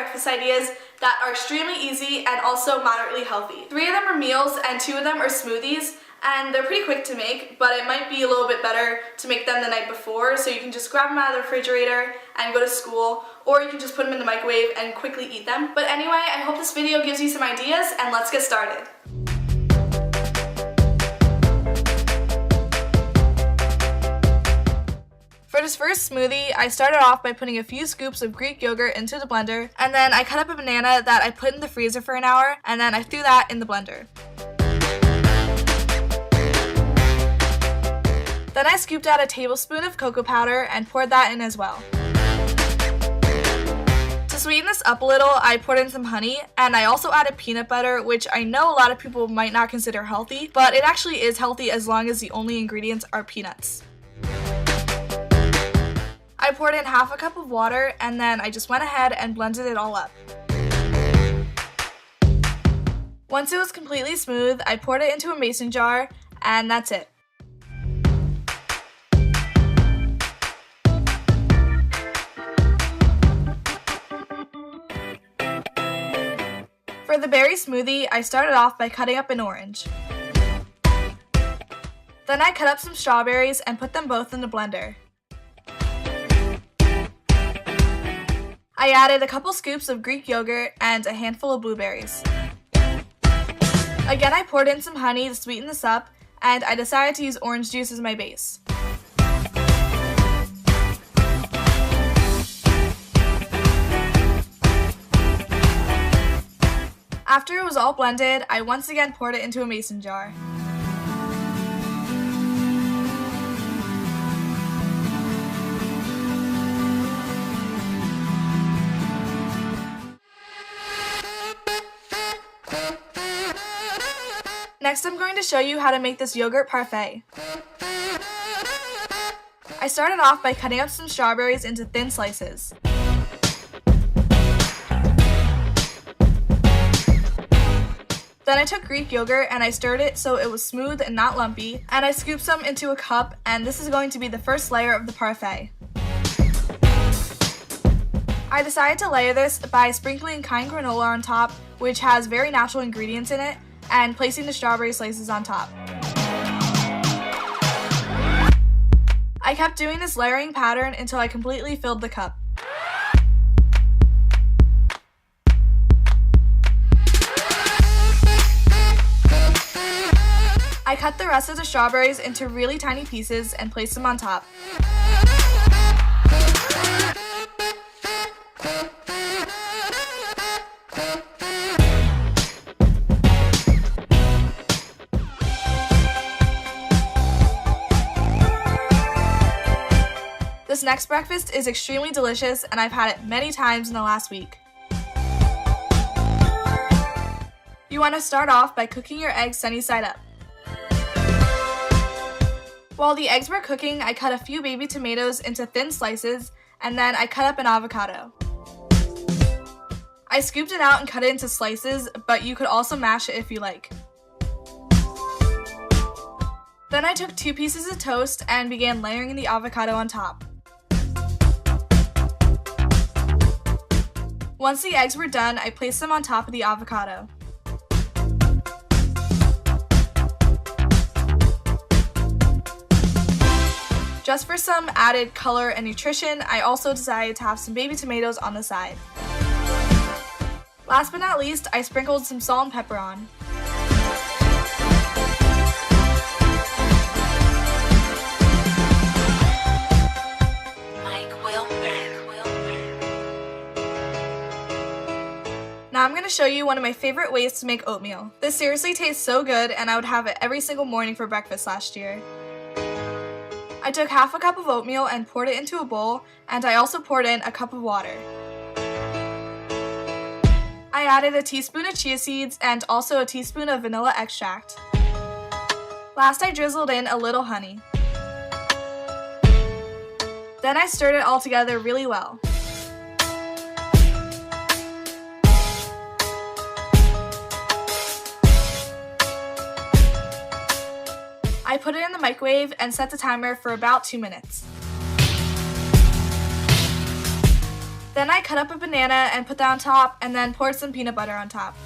breakfast ideas that are extremely easy and also moderately healthy. 3 of them are meals and 2 of them are smoothies, and they're pretty quick to make, but it might be a little bit better to make them the night before, so you can just grab them out of the refrigerator and go to school, or you can just put them in the microwave and quickly eat them. But anyway, I hope this video gives you some ideas, and let's get started. For this first smoothie, I started off by putting a few scoops of Greek yogurt into the blender, and then I cut up a banana that I put in the freezer for an hour, and then I threw that in the blender. Then I scooped out a tablespoon of cocoa powder and poured that in as well. To sweeten this up a little, I poured in some honey, and I also added peanut butter, which I know a lot of people might not consider healthy, but it actually is healthy as long as the only ingredients are peanuts. I poured in half a cup of water, and then I just went ahead and blended it all up. Once it was completely smooth, I poured it into a mason jar, and that's it. For the berry smoothie, I started off by cutting up an orange. Then I cut up some strawberries and put them both in the blender. I added a couple scoops of Greek yogurt and a handful of blueberries. Again, I poured in some honey to sweeten this up, and I decided to use orange juice as my base. After it was all blended, I once again poured it into a mason jar. Next, I'm going to show you how to make this yogurt parfait. I started off by cutting up some strawberries into thin slices. Then I took Greek yogurt and I stirred it so it was smooth and not lumpy, and I scooped some into a cup, and this is going to be the first layer of the parfait. I decided to layer this by sprinkling Kind granola on top, which has very natural ingredients in it, and placing the strawberry slices on top. I kept doing this layering pattern until I completely filled the cup. I cut the rest of the strawberries into really tiny pieces and placed them on top. This next breakfast is extremely delicious, and I've had it many times in the last week. You want to start off by cooking your eggs sunny side up. While the eggs were cooking, I cut a few baby tomatoes into thin slices, and then I cut up an avocado. I scooped it out and cut it into slices, but you could also mash it if you like. Then I took 2 pieces of toast and began layering the avocado on top. Once the eggs were done, I placed them on top of the avocado. Just for some added color and nutrition, I also decided to have some baby tomatoes on the side. Last but not least, I sprinkled some salt and pepper on. Now I'm going to show you one of my favorite ways to make oatmeal. This seriously tastes so good, and I would have it every single morning for breakfast last year. I took half a cup of oatmeal and poured it into a bowl, and I also poured in a cup of water. I added a teaspoon of chia seeds and also a teaspoon of vanilla extract. Last, I drizzled in a little honey. Then I stirred it all together really well. I put it in the microwave and set the timer for about 2 minutes. Then I cut up a banana and put that on top, and then poured some peanut butter on top.